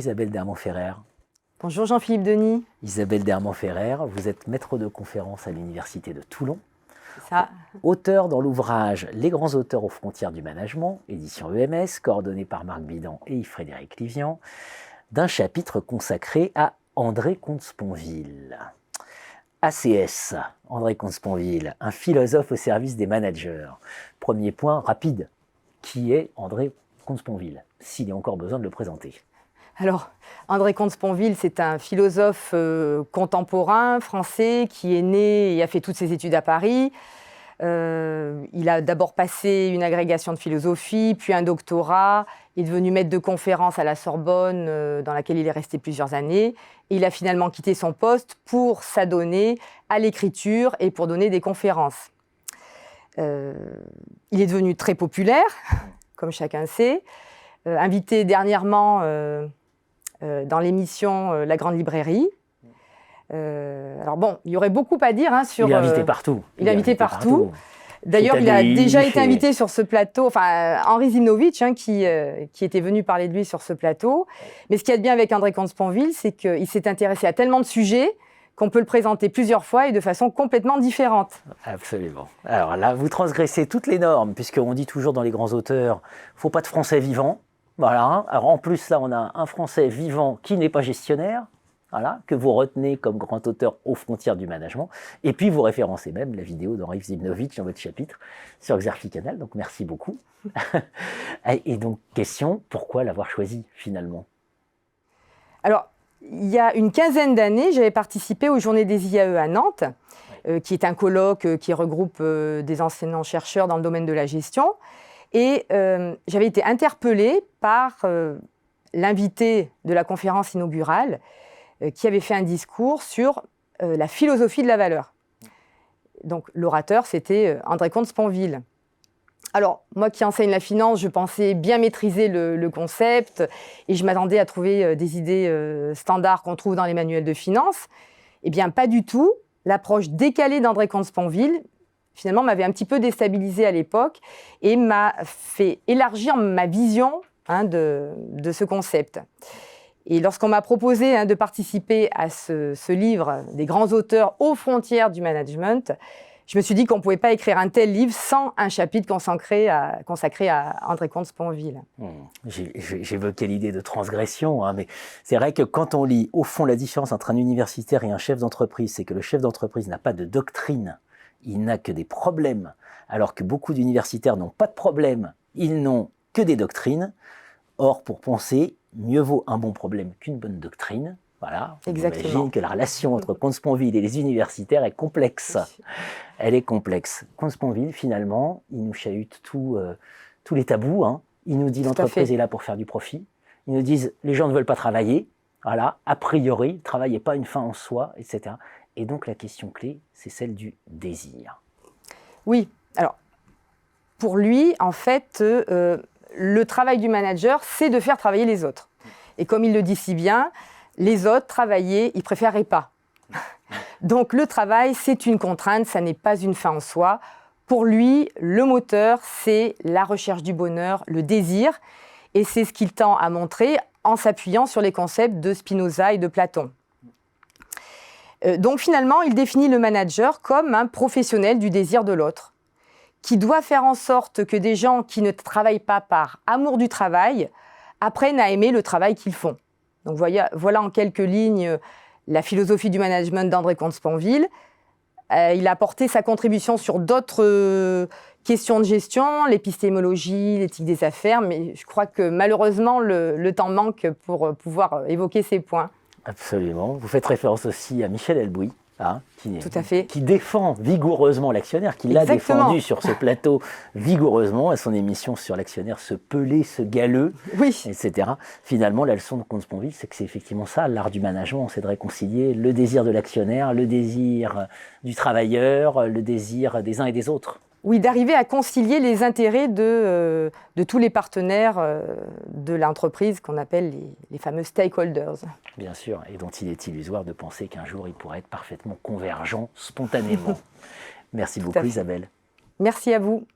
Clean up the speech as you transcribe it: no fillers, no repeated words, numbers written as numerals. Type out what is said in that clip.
Isabelle Dermont-Ferrer. Bonjour Jean-Philippe Denis. Isabelle Dermont-Ferrer, vous êtes maître de conférence à l'Université de Toulon. C'est ça. Auteur dans l'ouvrage Les grands auteurs aux frontières du management, édition EMS, coordonné par Marc Bidan et Yves-Frédéric Livian, d'un chapitre consacré à André Comte-Sponville. ACS, André Comte-Sponville, un philosophe au service des managers. Premier point rapide, qui est André Comte-Sponville, s'il y a encore besoin de le présenter? Alors, André Comte-Sponville, c'est un philosophe contemporain français qui est né et a fait toutes ses études à Paris. Il a d'abord passé une agrégation de philosophie, puis un doctorat. Il est devenu maître de conférence à la Sorbonne, dans laquelle il est resté plusieurs années. Et il a finalement quitté son poste pour s'adonner à l'écriture et pour donner des conférences. Il est devenu très populaire, comme chacun sait. Invité dernièrement dans l'émission La Grande Librairie. Alors bon, il y aurait beaucoup à dire sur... Il est invité partout. Il est invité partout. D'ailleurs, il a déjà été invité sur ce plateau, enfin Henri Zinovitch, qui était venu parler de lui sur ce plateau. Mais ce qu'il y a de bien avec André Comte-Sponville, c'est qu'il s'est intéressé à tellement de sujets qu'on peut le présenter plusieurs fois et de façon complètement différente. Absolument. Alors là, vous transgressez toutes les normes, puisqu'on dit toujours dans les grands auteurs, il ne faut pas de Français vivants. Voilà. Alors en plus, là, on a un Français vivant qui n'est pas gestionnaire, voilà, que vous retenez comme grand auteur aux frontières du management. Et puis, vous référencez même la vidéo d'Henri Zinovitch dans votre chapitre sur Xerfi Canal. Donc, merci beaucoup. Et donc, question, pourquoi l'avoir choisi finalement? Alors, il y a une quinzaine d'années, j'avais participé aux Journées des IAE à Nantes, qui est un colloque qui regroupe des enseignants-chercheurs dans le domaine de la gestion. Et j'avais été interpellée par l'invité de la conférence inaugurale qui avait fait un discours sur la philosophie de la valeur. Donc l'orateur, c'était André Comte-Sponville. Alors, moi qui enseigne la finance, je pensais bien maîtriser le concept et je m'attendais à trouver des idées standards qu'on trouve dans les manuels de finance. Eh bien, pas du tout. L'approche décalée d'André Comte-Sponville, finalement, m'avait un petit peu déstabilisée à l'époque et m'a fait élargir ma vision de ce concept. Et lorsqu'on m'a proposé de participer à ce livre des grands auteurs aux frontières du management, je me suis dit qu'on ne pouvait pas écrire un tel livre sans un chapitre consacré à André Comte-Sponville. J'évoquais l'idée de transgression, mais c'est vrai que quand on lit, au fond, la différence entre un universitaire et un chef d'entreprise, c'est que le chef d'entreprise n'a pas de doctrine, il n'a que des problèmes, alors que beaucoup d'universitaires n'ont pas de problèmes, ils n'ont que des doctrines. Or, pour penser, mieux vaut un bon problème qu'une bonne doctrine. Voilà, j'imagine que la relation entre Comte-Sponville et les universitaires est complexe. Elle est complexe. Comte-Sponville, finalement, il nous chahute tous les tabous. Il nous dit l'entreprise est là pour faire du profit. Ils nous disent les gens ne veulent pas travailler. Voilà, a priori, le travail n'est pas une fin en soi, etc. Et donc la question clé, c'est celle du désir. Oui, alors, pour lui, en fait, le travail du manager, c'est de faire travailler les autres. Et comme il le dit si bien, les autres, travailler, ils ne préféreraient pas. Donc le travail, c'est une contrainte, ça n'est pas une fin en soi. Pour lui, le moteur, c'est la recherche du bonheur, le désir. Et c'est ce qu'il tend à montrer en s'appuyant sur les concepts de Spinoza et de Platon. Donc finalement, il définit le manager comme un professionnel du désir de l'autre, qui doit faire en sorte que des gens qui ne travaillent pas par amour du travail apprennent à aimer le travail qu'ils font. Donc voilà en quelques lignes la philosophie du management d'André Comte-Sponville. Il a apporté sa contribution sur d'autres questions de gestion, l'épistémologie, l'éthique des affaires, mais je crois que malheureusement le temps manque pour pouvoir évoquer ces points. Absolument. Vous faites référence aussi à Michel Helbouy, tout à fait. Qui défend vigoureusement l'actionnaire, qui l'a défendu sur ce plateau vigoureusement à son émission sur l'actionnaire, ce pelé, ce galeux, etc. Finalement, la leçon de Comte-Sponville, c'est que c'est effectivement ça, l'art du management, c'est de réconcilier le désir de l'actionnaire, le désir du travailleur, le désir des uns et des autres. Oui, d'arriver à concilier les intérêts de tous les partenaires de l'entreprise qu'on appelle les fameux stakeholders. Bien sûr, et dont il est illusoire de penser qu'un jour ils pourraient être parfaitement convergents spontanément. Merci beaucoup Isabelle. Merci à vous.